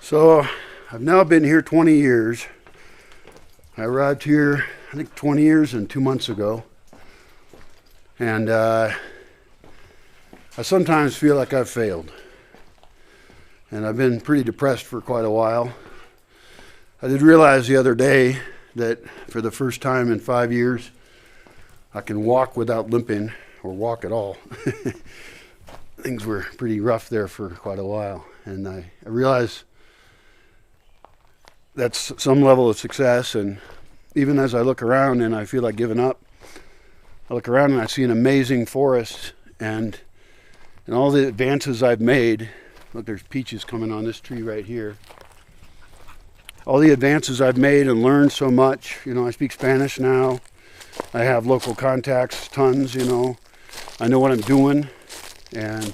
So I've now been here 20 years. I arrived here, I think 20 years and 2 months ago. And I sometimes feel like I've failed. And I've been pretty depressed for quite a while. I did realize the other day that for the first time in 5 years, I can walk without limping or walk at all. Things were pretty rough there for quite a while. And I realized that's some level of success. And even as I look around and I feel like giving up, I look around and I see an amazing forest and all the advances I've made. Look, there's peaches coming on this tree right here. All the advances I've made and learned so much. You know, I speak Spanish now. I have local contacts, tons, you know. I know what I'm doing. And,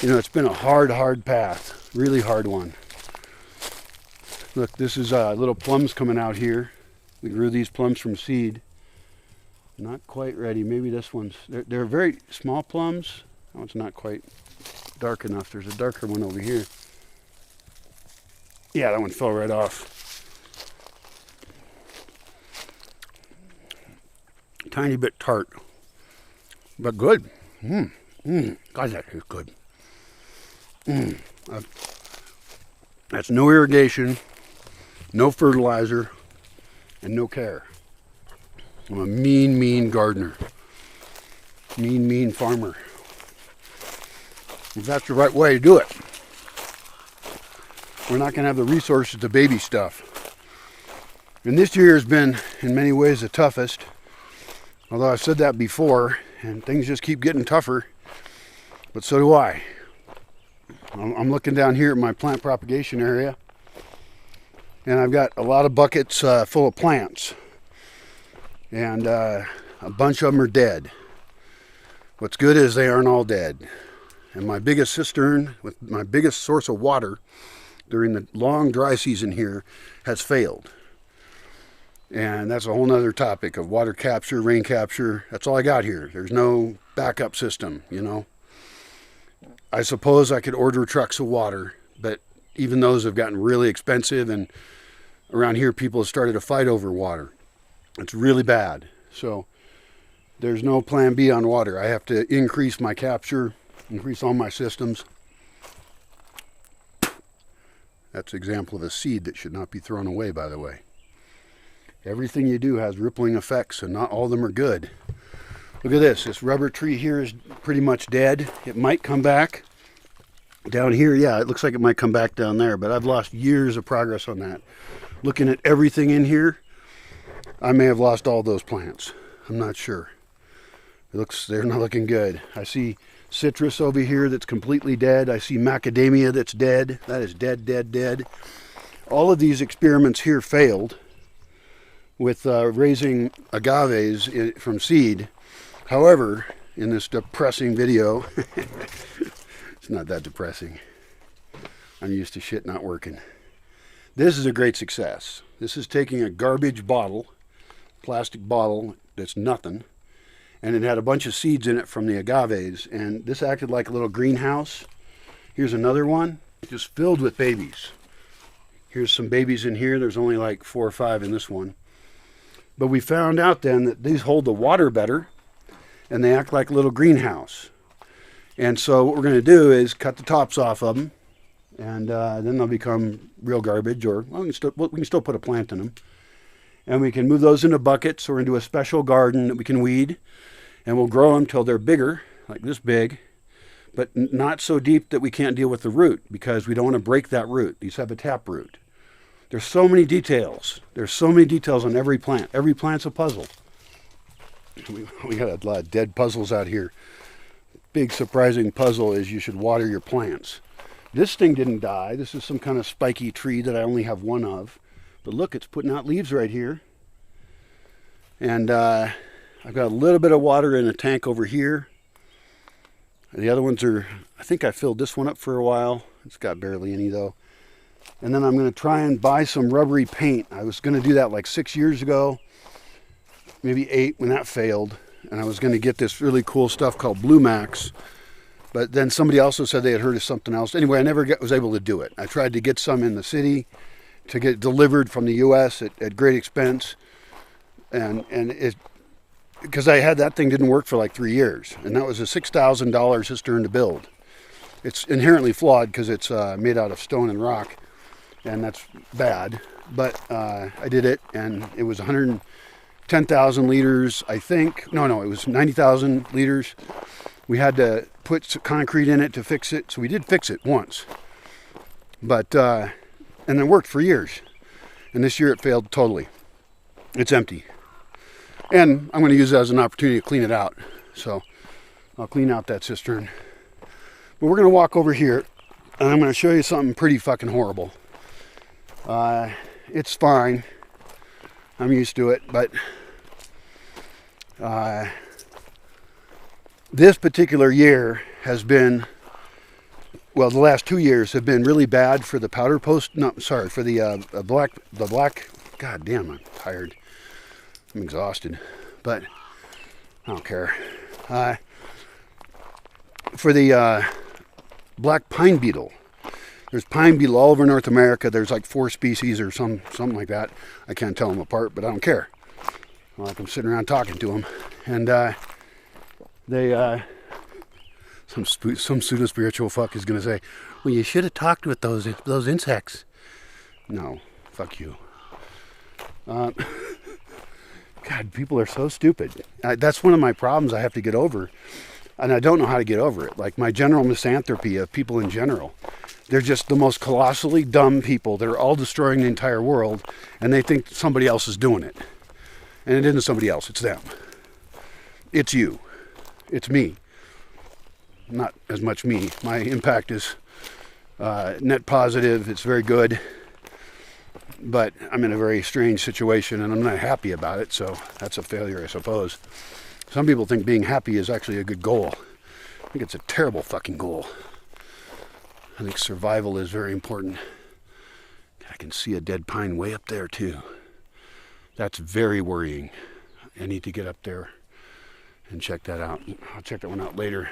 you know, it's been a hard path. Really hard one. Look, this is little plums coming out here. We grew these plums from seed. Not quite ready. Maybe this one's... They're very small plums. That one's not quite dark enough. There's a darker one over here. Yeah, that one fell right off. Tiny bit tart, but good. God, that is good. That's no irrigation, no fertilizer, and no care. I'm a mean gardener. Mean farmer. If that's the right way to do it. We're not going to have the resources to baby stuff. And this year has been, in many ways, the toughest. Although I've said that before, and things just keep getting tougher. But so do I. I'm looking down here at my plant propagation area. And I've got a lot of buckets full of plants. And a bunch of them are dead. What's good is they aren't all dead. And my biggest cistern, with my biggest source of water during the long dry season here, has failed. And that's a whole nother topic of water capture, rain capture. That's all I got here. There's no backup system, you know. I suppose I could order trucks of water, but even those have gotten really expensive, and around here people have started to fight over water. It's really bad. So there's no plan B on water. I have to increase my capture, increase all my systems. That's an example of a seed that should not be thrown away, by the way. Everything you do has rippling effects, and not all of them are good. Look at this. This rubber tree here is pretty much dead. It might come back. Down here, yeah, it looks like it might come back down there, but I've lost years of progress on that. Looking at everything in here, I may have lost all those plants. I'm not sure. They're not looking good. I see citrus over here that's completely dead. I see macadamia that's dead. That is dead. All of these experiments here failed with raising agaves from seed. However, in this depressing video, it's not that depressing. I'm used to shit not working. This is a great success. This is taking a garbage bottle, plastic bottle that's nothing, and it had a bunch of seeds in it from the agaves, and this acted like a little greenhouse. Here's another one, just filled with babies. Here's some babies in here. There's only like 4 or 5 in this one. But we found out then that these hold the water better, and they act like a little greenhouse. And so what we're going to do is cut the tops off of them, and then they'll become real garbage, or well, we can still put a plant in them. And we can move those into buckets or into a special garden that we can weed, and we'll grow them till they're bigger, like this big, but not so deep that we can't deal with the root, because we don't want to break that root. These have a tap root. There's so many details. There's so many details on every plant. Every plant's a puzzle. We got a lot of dead puzzles out here. Big surprising puzzle is you should water your plants. This thing didn't die. This is some kind of spiky tree that I only have one of. But look, it's putting out leaves right here. And I've got a little bit of water in a tank over here. The other ones are, I think I filled this one up for a while. It's got barely any though. And then I'm going to try and buy some rubbery paint. I was going to do that like 6 years ago, maybe 8 when that failed. And I was going to get this really cool stuff called Blue Max. But then somebody also said they had heard of something else. Anyway, I never was able to do it. I tried to get some in the city to get delivered from the U.S. at great expense. And it, because I had that thing didn't work for like 3 years. And that was a $6,000 cistern to build. It's inherently flawed because it's made out of stone and rock. And that's bad. But I did it, and it was 110,000 liters, I think. No, it was 90,000 liters. We had to put some concrete in it to fix it, so we did fix it once. But, and it worked for years. And this year it failed totally. It's empty. And I'm going to use it as an opportunity to clean it out. So I'll clean out that cistern. But we're going to walk over here, and I'm going to show you something pretty fucking horrible. It's fine. I'm used to it, but this particular year has been, well, the last 2 years have been really bad for the powder post. No, sorry, for the black. God damn, I'm tired. I'm exhausted, but I don't care. For the black pine beetle. There's pine beetle all over North America. There's like 4 species or something like that. I can't tell them apart, but I don't care. Like I'm sitting around talking to them, and they some pseudo spiritual fuck is gonna say, "Well, you should have talked with those insects." No, fuck you. God, people are so stupid. That's one of my problems I have to get over, and I don't know how to get over it. Like my general misanthropy of people in general. They're just the most colossally dumb people. They're all destroying the entire world, and they think somebody else is doing it. And it isn't somebody else, it's them. It's you. It's me. Not as much me. My impact is net positive. It's very good. But I'm in a very strange situation, and I'm not happy about it, so that's a failure, I suppose. Some people think being happy is actually a good goal. I think it's a terrible fucking goal. I think survival is very important. I can see a dead pine way up there too. That's very worrying. I need to get up there and check that out. I'll check that one out later,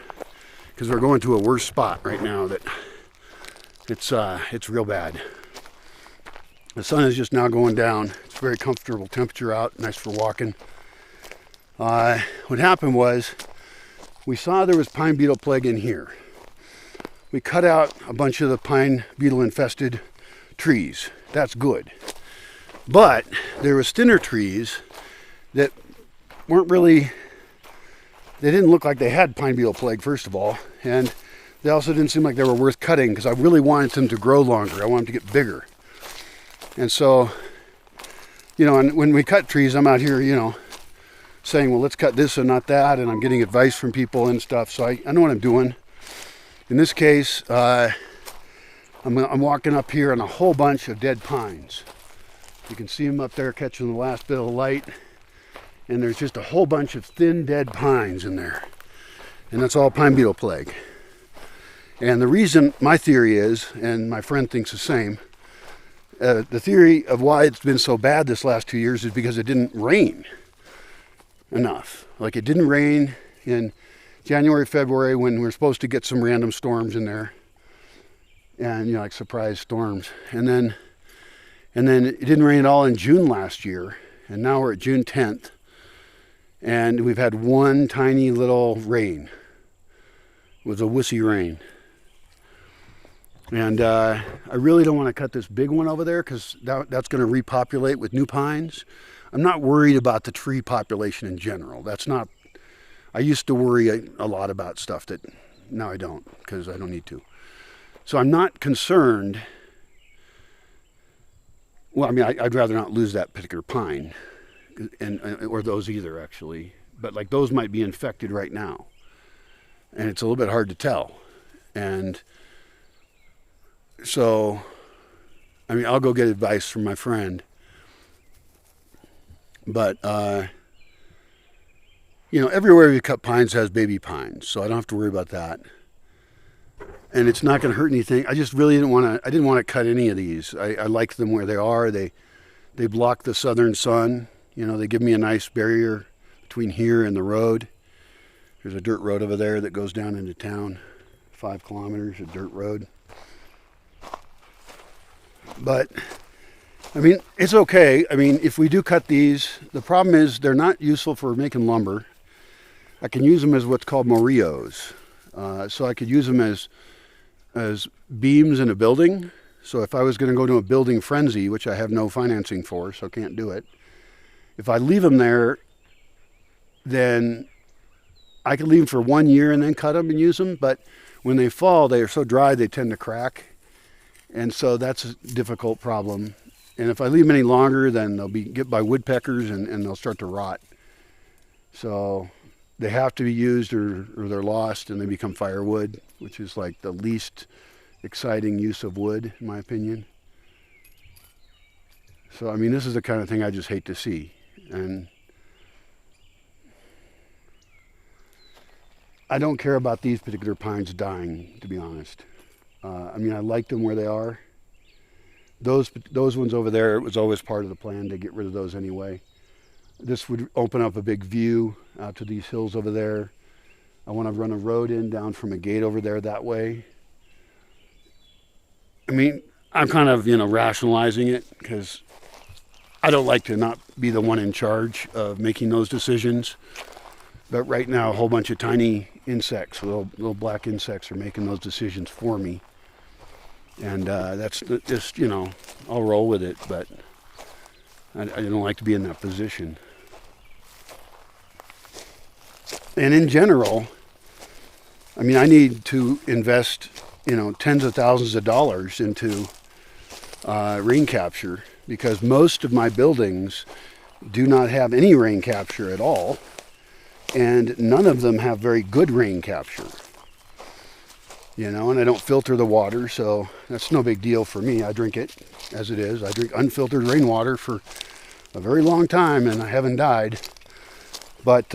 because we're going to a worse spot right now that it's real bad. The sun is just now going down. It's very comfortable temperature out, nice for walking. What happened was we saw there was pine beetle plague in here. We cut out a bunch of the pine beetle infested trees. That's good. But there were thinner trees that weren't really, they didn't look like they had pine beetle plague, first of all. And they also didn't seem like they were worth cutting, because I really wanted them to grow longer. I wanted them to get bigger. And so, you know, and when we cut trees, I'm out here, you know, saying, well, let's cut this and not that. And I'm getting advice from people and stuff. So I know what I'm doing. In this case, I'm walking up here on a whole bunch of dead pines. You can see them up there catching the last bit of light. And there's just a whole bunch of thin, dead pines in there. And that's all pine beetle plague. And the reason, my theory is, and my friend thinks the same, the theory of why it's been so bad this last 2 years is because it didn't rain enough. Like it didn't rain in January, February, when we're supposed to get some random storms in there, and you know, like surprise storms, and then it didn't rain at all in June last year, and now we're at June 10th, and we've had one tiny little rain. It was a wussy rain, and I really don't want to cut this big one over there, because that's going to repopulate with new pines. I'm not worried about the tree population in general. That's not. I used to worry a lot about stuff that now I don't, because I don't need to. So I'm not concerned. Well, I mean, I'd rather not lose that particular pine, or those either, actually. But like those might be infected right now, and it's a little bit hard to tell. And so, I mean, I'll go get advice from my friend. But you know, everywhere we cut pines has baby pines, so I don't have to worry about that. And it's not going to hurt anything. I just really didn't want to cut any of these. I like them where they are. They block the southern sun. You know, they give me a nice barrier between here and the road. There's a dirt road over there that goes down into town. 5 kilometers of dirt road. But I mean, it's okay. I mean, if we do cut these, the problem is they're not useful for making lumber. I can use them as what's called morillos. So I could use them as beams in a building. So if I was going to go to a building frenzy, which I have no financing for, so can't do it. If I leave them there, then I could leave them for 1 year and then cut them and use them. But when they fall, they are so dry they tend to crack. And so that's a difficult problem. And if I leave them any longer, then they'll be get by woodpeckers and they'll start to rot. So they have to be used or they're lost and they become firewood, which is like the least exciting use of wood, in my opinion. So, I mean, this is the kind of thing I just hate to see. And I don't care about these particular pines dying, to be honest. I mean, I like them where they are. Those ones over there, it was always part of the plan to get rid of those anyway. This would open up a big view out to these hills over there. I want to run a road in down from a gate over there that way. I mean, I'm kind of, rationalizing it because I don't like to not be the one in charge of making those decisions. But right now, a whole bunch of tiny insects, little black insects, are making those decisions for me. And that's just, I'll roll with it, but I don't like to be in that position. And in general, I mean, I need to invest, tens of thousands of dollars into rain capture because most of my buildings do not have any rain capture at all. And none of them have very good rain capture. And I don't filter the water, so that's no big deal for me. I drink it as it is. I drink unfiltered rainwater for a very long time, and I haven't died. But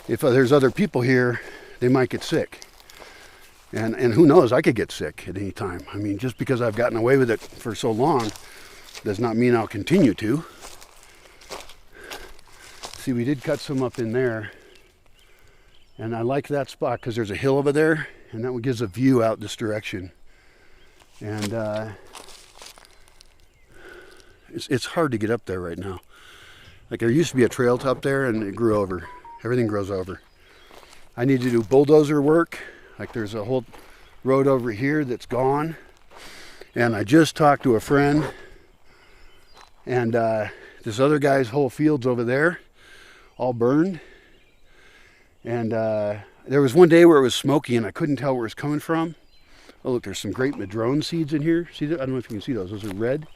if there's other people here, they might get sick. And who knows, I could get sick at any time. I mean, just because I've gotten away with it for so long does not mean I'll continue to. See, we did cut some up in there. And I like that spot because there's a hill over there, and that gives a view out this direction. And it's hard to get up there right now. Like there used to be a trail up there, and it grew over. Everything grows over. I need to do bulldozer work. Like there's a whole road over here that's gone. And I just talked to a friend, and this other guy's whole field's over there, all burned. And there was one day where it was smoky and I couldn't tell where it was coming from. Oh, look, there's some great madrone seeds in here. See that? I don't know if you can see those. Those are red.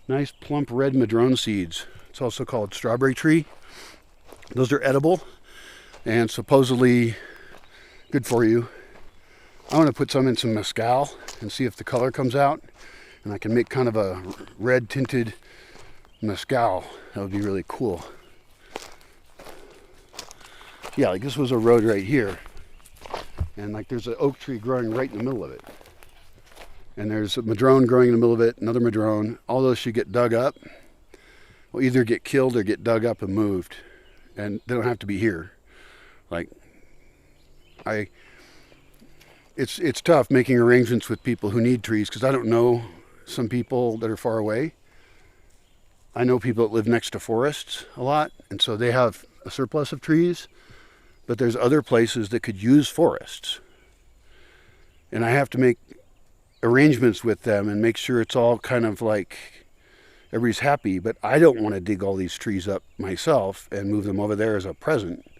Nice, plump red madrone seeds. It's also called strawberry tree. Those are edible and supposedly good for you. I want to put some in some mezcal and see if the color comes out. And I can make kind of a red tinted mezcal. That would be really cool. Yeah, like this was a road right here. And like there's an oak tree growing right in the middle of it. And there's a madrone growing in the middle of it, another madrone. All those should get dug up. Will either get killed or get dug up and moved. And they don't have to be here. Like, it's tough making arrangements with people who need trees because I don't know some people that are far away. I know people that live next to forests a lot, and so they have a surplus of trees. But there's other places that could use forests. And I have to make arrangements with them and make sure it's all kind of like everybody's happy. But I don't want to dig all these trees up myself and move them over there as a present.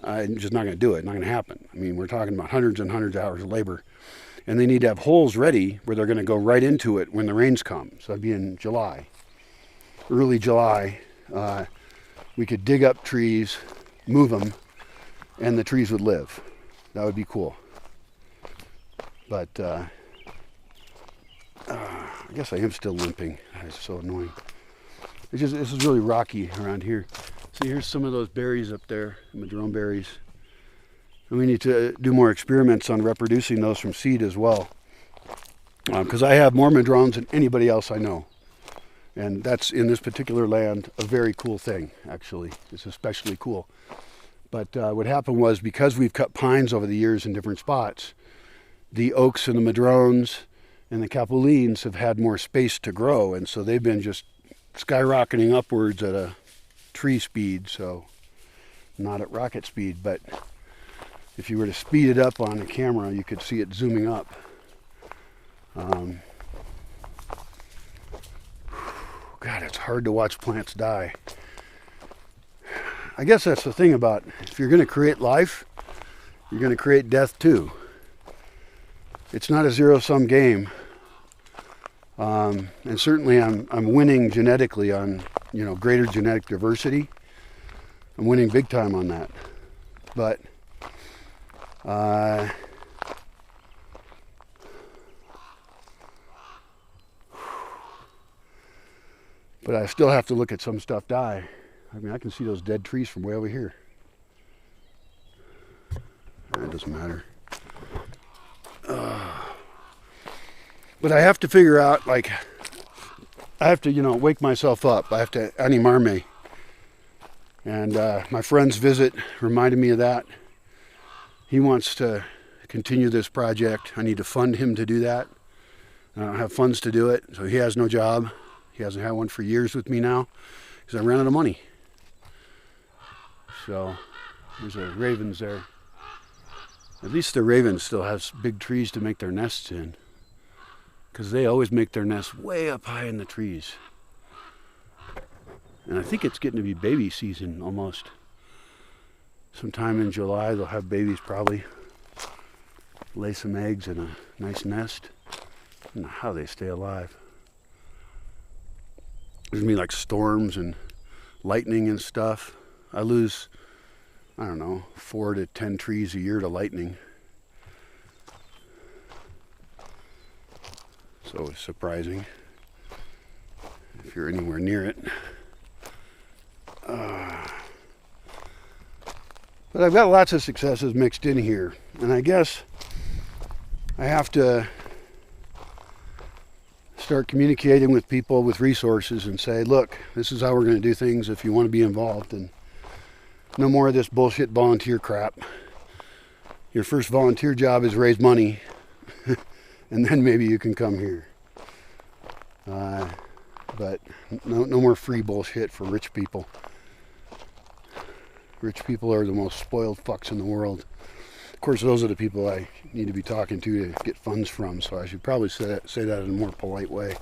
I'm just not going to do it. Not going to happen. I mean, we're talking about hundreds and hundreds of hours of labor. And they need to have holes ready where they're going to go right into it when the rains come. So that'd be in July. Early July. We could dig up trees, move them, and the trees would live. That would be cool. But I guess I am still limping. It's so annoying. This is really rocky around here. See, here's some of those berries up there, madrone berries. And we need to do more experiments on reproducing those from seed as well. Because I have more madrones than anybody else I know. And that's, in this particular land, a very cool thing, actually. It's especially cool. But what happened was, because we've cut pines over the years in different spots, the oaks and the madrones and the capulines have had more space to grow, and so they've been just skyrocketing upwards at a tree speed, so not at rocket speed, but if you were to speed it up on a camera, you could see it zooming up. God, it's hard to watch plants die. I guess that's the thing about, if you're going to create life, you're going to create death too. It's not a zero-sum game. And certainly I'm winning genetically on, greater genetic diversity. I'm winning big time on that. But I still have to look at some stuff die. I mean, I can see those dead trees from way over here. It doesn't matter. But I have to figure out, I have to, wake myself up. I have to animarme. And my friend's visit reminded me of that. He wants to continue this project. I need to fund him to do that. I don't have funds to do it, so he has no job. He hasn't had one for years with me now because I ran out of money. So there's the ravens there. At least the ravens still have big trees to make their nests in, because they always make their nests way up high in the trees. And I think it's getting to be baby season almost. Sometime in July they'll have babies, probably lay some eggs in a nice nest. I don't know how they stay alive. There's gonna be like storms and lightning and stuff. I lose, I don't know, 4 to 10 trees a year to lightning. So it's surprising if you're anywhere near it. But I've got lots of successes mixed in here, and I guess I have to start communicating with people with resources and say, look, this is how we're going to do things if you want to be involved, and no more of this bullshit volunteer crap. Your first volunteer job is raise money, and then maybe you can come here. But no more free bullshit for rich people. Rich people are the most spoiled fucks in the world. Of course, those are the people I need to be talking to get funds from, so I should probably say that in a more polite way.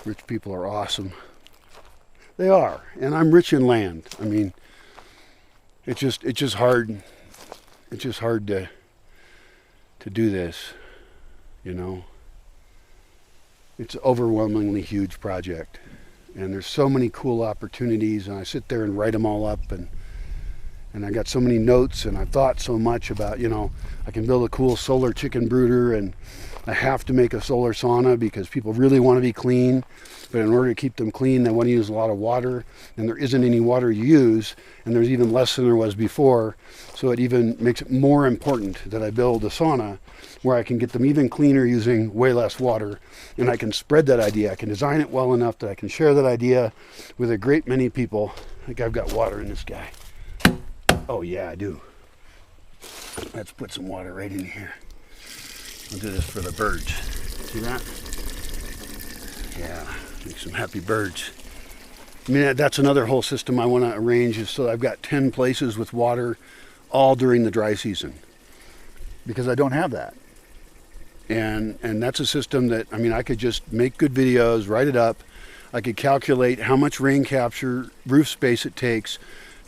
Rich people are awesome. They are, and I'm rich in land. I mean, it's just hard. It's just hard to do this, It's an overwhelmingly huge project, and there's so many cool opportunities, and I sit there and write them all up, and I got so many notes, and I've thought so much about, I can build a cool solar chicken brooder, and I have to make a solar sauna because people really want to be clean, but in order to keep them clean, they want to use a lot of water, and there isn't any water to use, and there's even less than there was before, so it even makes it more important that I build a sauna where I can get them even cleaner using way less water, and I can spread that idea. I can design it well enough that I can share that idea with a great many people. I think I've got water in this guy. Oh yeah, I do. Let's put some water right in here. I'll do this for the birds. See that? Yeah, make some happy birds. I mean, that's another whole system I want to arrange, is so I've got 10 places with water all during the dry season, because I don't have that. And that's a system that, I mean, I could just make good videos, write it up. I could calculate how much rain capture roof space it takes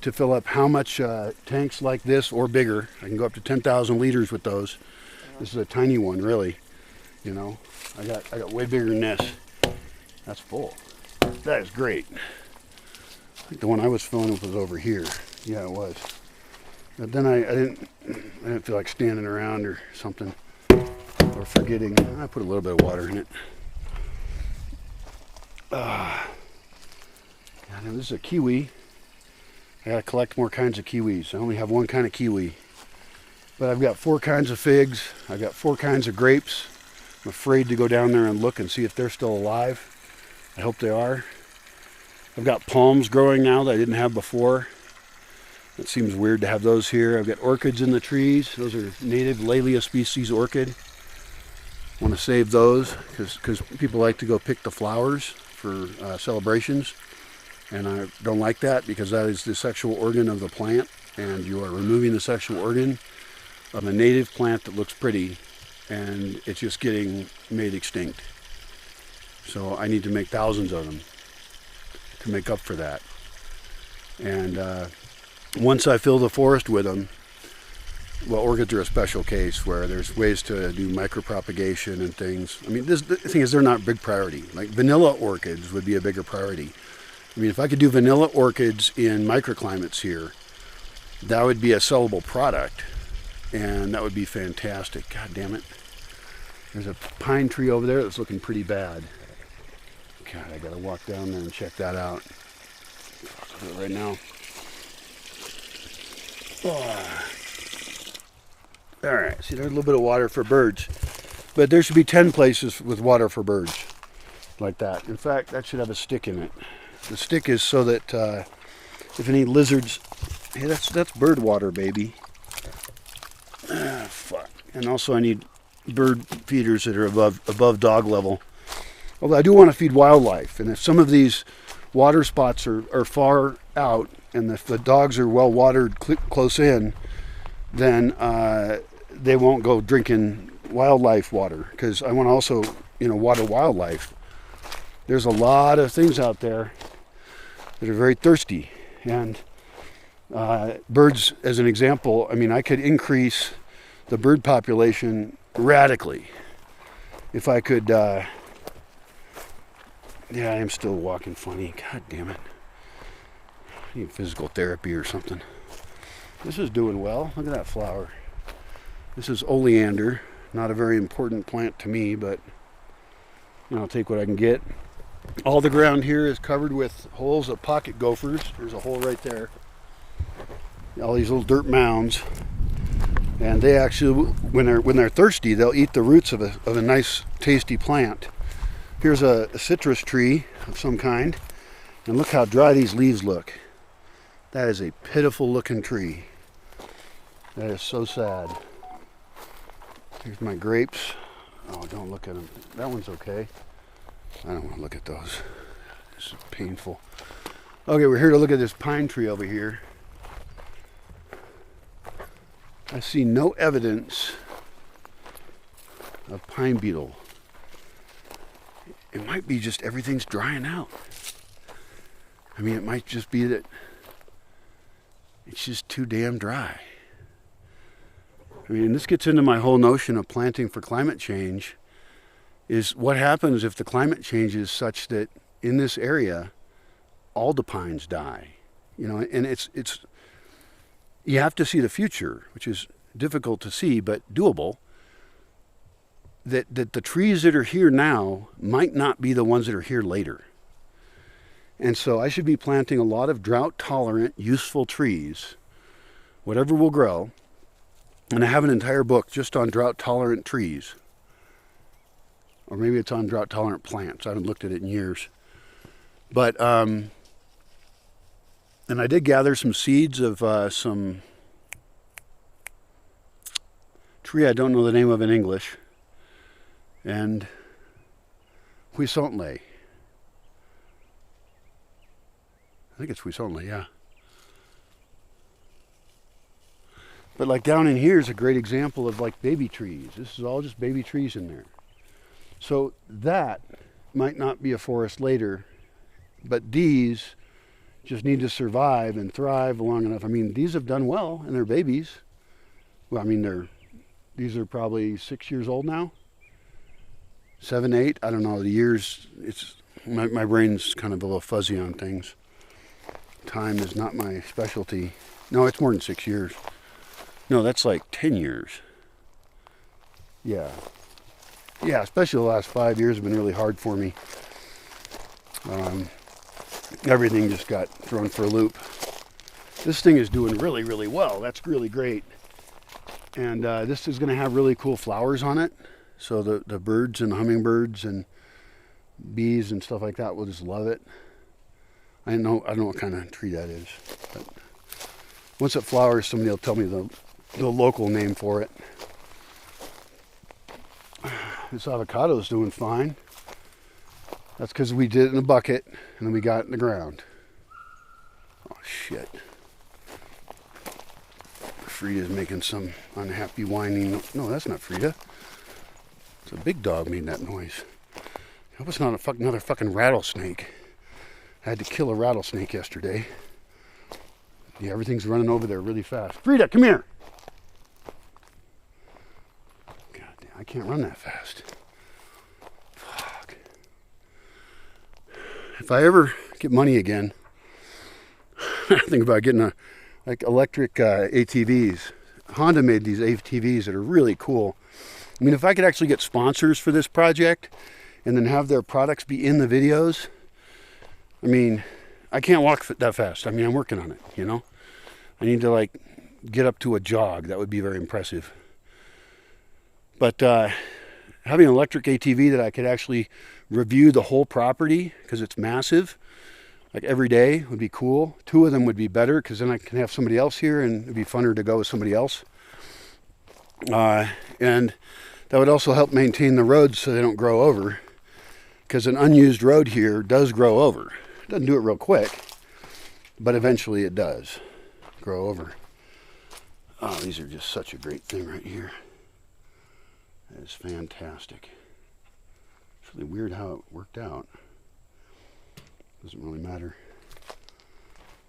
to fill up how much tanks like this or bigger. I can go up to 10,000 liters with those. This is a tiny one, really. I got way bigger than this. That's full. That is great. I think the one I was filling with was over here. Yeah, it was. But then I didn't feel like standing around or something, or forgetting. I put a little bit of water in it. Now this is a kiwi. I gotta collect more kinds of kiwis. I only have one kind of kiwi. But I've got 4 kinds of figs. I've got 4 kinds of grapes. I'm afraid to go down there and look and see if they're still alive. I hope they are. I've got palms growing now that I didn't have before. It seems weird to have those here. I've got orchids in the trees. Those are native Laelia species orchid. Want to save those because people like to go pick the flowers for celebrations. And I don't like that because that is the sexual organ of the plant. And you are removing the sexual organ of a native plant that looks pretty. And it's just getting made extinct. So I need to make thousands of them to make up for that. And once I fill the forest with them, well, orchids are a special case where there's ways to do micropropagation and things. I mean, the thing is, they're not a big priority. Like vanilla orchids would be a bigger priority. I mean, if I could do vanilla orchids in microclimates here, that would be a sellable product, and that would be fantastic. God damn it. There's a pine tree over there that's looking pretty bad. God, I gotta walk down there and check that out. I'll do it right now. Oh. All right, see, there's a little bit of water for birds, but there should be 10 places with water for birds, like that. In fact, that should have a stick in it. The stick is so that if any lizards, hey, that's bird water, baby. Ah, fuck. And also, I need bird feeders that are above dog level. Although I do want to feed wildlife, and if some of these water spots are far out, and if the dogs are well watered close in, then they won't go drinking wildlife water, because I want to also, water wildlife. There's a lot of things out there that are very thirsty, and birds, as an example, I mean, I could increase the bird population radically if I could. Yeah, I am still walking funny. God damn it. I need physical therapy or something. This is doing well. Look at that flower. This is oleander. Not a very important plant to me, but I'll take what I can get. All the ground here is covered with holes of pocket gophers. There's a hole right there. All these little dirt mounds. And they actually, when they're thirsty, they'll eat the roots of a nice, tasty plant. Here's a citrus tree of some kind. And look how dry these leaves look. That is a pitiful looking tree. That is so sad. Here's my grapes. Oh, don't look at them. That one's okay. I don't want to look at those. This is painful. Okay, we're here to look at this pine tree over here. I see no evidence of pine beetle. It might be just everything's drying out. I mean, it might just be that it's just too damn dry. I mean, this gets into my whole notion of planting for climate change, is what happens if the climate changes such that in this area, all the pines die. And it's you have to see the future, which is difficult to see, but doable, that the trees that are here now might not be the ones that are here later. And so I should be planting a lot of drought-tolerant, useful trees, whatever will grow. And I have an entire book just on drought-tolerant trees. Or maybe it's on drought-tolerant plants. I haven't looked at it in years. But, and I did gather some seeds of some tree I don't know the name of in English. And huisontle. I think it's huisontle, yeah. But like down in here is a great example of like baby trees. This is all just baby trees in there. So that might not be a forest later, but these just need to survive and thrive long enough. I mean, these have done well, and they're babies. Well, I mean, these are probably 6 years old now. 7, 8, I don't know. The years, my brain's kind of a little fuzzy on things. Time is not my specialty. No, it's more than 6 years. No, that's like 10 years. Yeah. Yeah, especially the last 5 years have been really hard for me. Everything just got thrown for a loop. This thing is doing really, really well. That's really great. And this is going to have really cool flowers on it. So the birds and hummingbirds and bees and stuff like that will just love it. I don't know what kind of tree that is. But Once it flowers, somebody will tell me the local name for it. This avocado's doing fine. That's because we did it in a bucket and then we got it in the ground. Oh shit. Frida's making some unhappy whining. No, that's not Frida. It's a big dog made that noise. That was not another fucking rattlesnake. I had to kill a rattlesnake yesterday. Yeah, everything's running over there really fast. Frida, come here. God damn, I can't run that fast. Fuck. If I ever get money again, I think about getting like electric ATVs. Honda made these ATVs that are really cool. I mean, if I could actually get sponsors for this project and then have their products be in the videos, I mean, I can't walk that fast. I mean, I'm working on it, you know? I need to, like, get up to a jog. That would be very impressive. But having an electric ATV that I could actually review the whole property, because it's massive, like every day would be cool. 2 of them would be better, because then I can have somebody else here, and it'd be funner to go with somebody else. And that would also help maintain the roads so they don't grow over, because an unused road here does grow over. It doesn't do it real quick, but eventually it does grow over. Oh, these are just such a great thing right here. That is fantastic. It's really weird how it worked out. Doesn't really matter.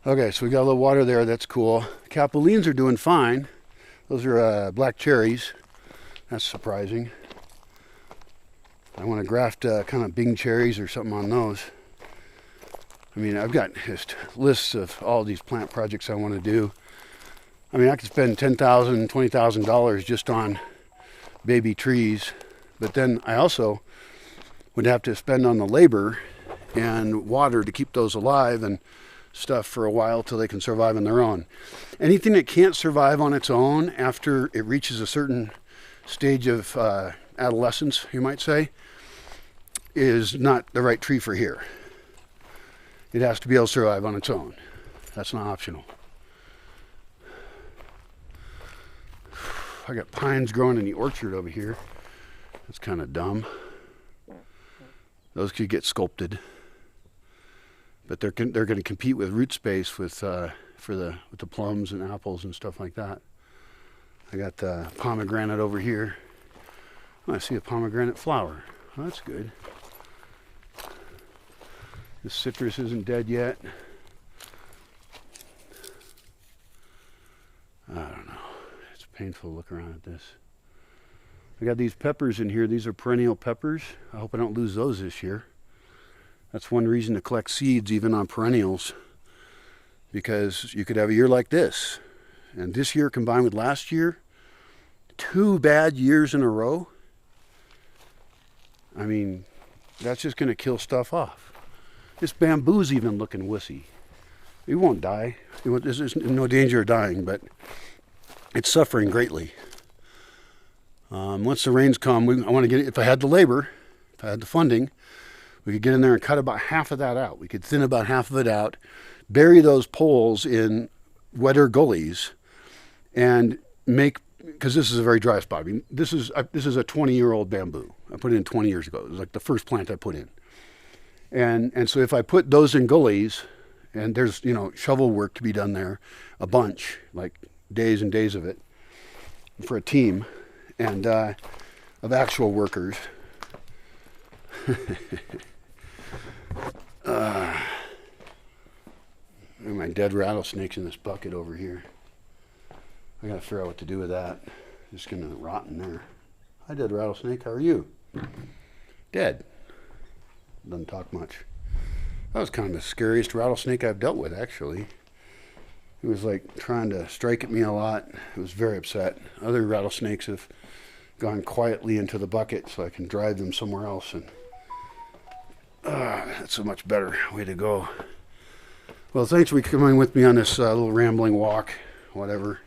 Okay, so we got a little water there. That's cool. Capulines are doing fine. Those are black cherries. That's surprising. I want to graft kind of Bing cherries or something on those. I mean, I've got just lists of all these plant projects I want to do. I mean, I could spend $10,000, $20,000 just on baby trees, but then I also would have to spend on the labor and water to keep those alive and stuff for a while till they can survive on their own. Anything that can't survive on its own after it reaches a certain stage of adolescence, you might say, is not the right tree for here. It has to be able to survive on its own. That's not optional. I got pines growing in the orchard over here. That's kind of dumb. Those could get sculpted, but they're going to compete with root space with the plums and apples and stuff like that. I got the pomegranate over here. Oh, I see a pomegranate flower. Oh, that's good. The citrus isn't dead yet. I don't know. It's painful to look around at this. I got these peppers in here. These are perennial peppers. I hope I don't lose those this year. That's one reason to collect seeds even on perennials, because you could have a year like this, and this year combined with last year, 2 bad years in a row. I mean, that's just going to kill stuff off. This bamboo's even looking wussy. It won't die. There's no danger of dying, but it's suffering greatly. Once the rains come, I want to get it. If I had the labor, if I had the funding, we could get in there and cut about half of that out. We could thin about half of it out, bury those poles in wetter gullies, and make, because this is a very dry spot. I mean, this is a 20-year-old bamboo. I put it in 20 years ago. It was like the first plant I put in. And so if I put those in gullies, and there's, you know, shovel work to be done there, a bunch, like days and days of it, for a team, and of actual workers. My dead rattlesnake's in this bucket over here. I gotta figure out what to do with that. Just gonna rot in there. Hi, dead rattlesnake. How are you? Dead. Doesn't talk much. That was kind of the scariest rattlesnake I've dealt with, actually. It was like trying to strike at me a lot. It was very upset. Other rattlesnakes have gone quietly into the bucket so I can drive them somewhere else, and that's a much better way to go. Well, thanks for coming with me on this little rambling walk, whatever.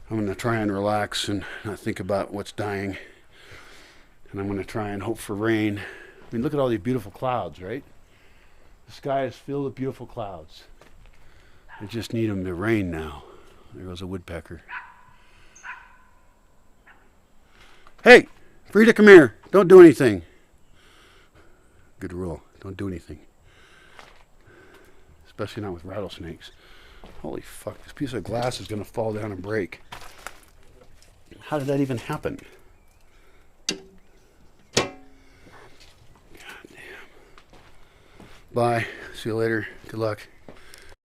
I'm going to try and relax and not think about what's dying. And I'm going to try and hope for rain. I mean, look at all these beautiful clouds, right? The sky is filled with beautiful clouds. I just need them to rain now. There goes a woodpecker. Hey, Frida, come here. Don't do anything. Good rule. Don't do anything. Especially not with rattlesnakes. Holy fuck, this piece of glass is going to fall down and break. How did that even happen? God damn. Bye. See you later. Good luck.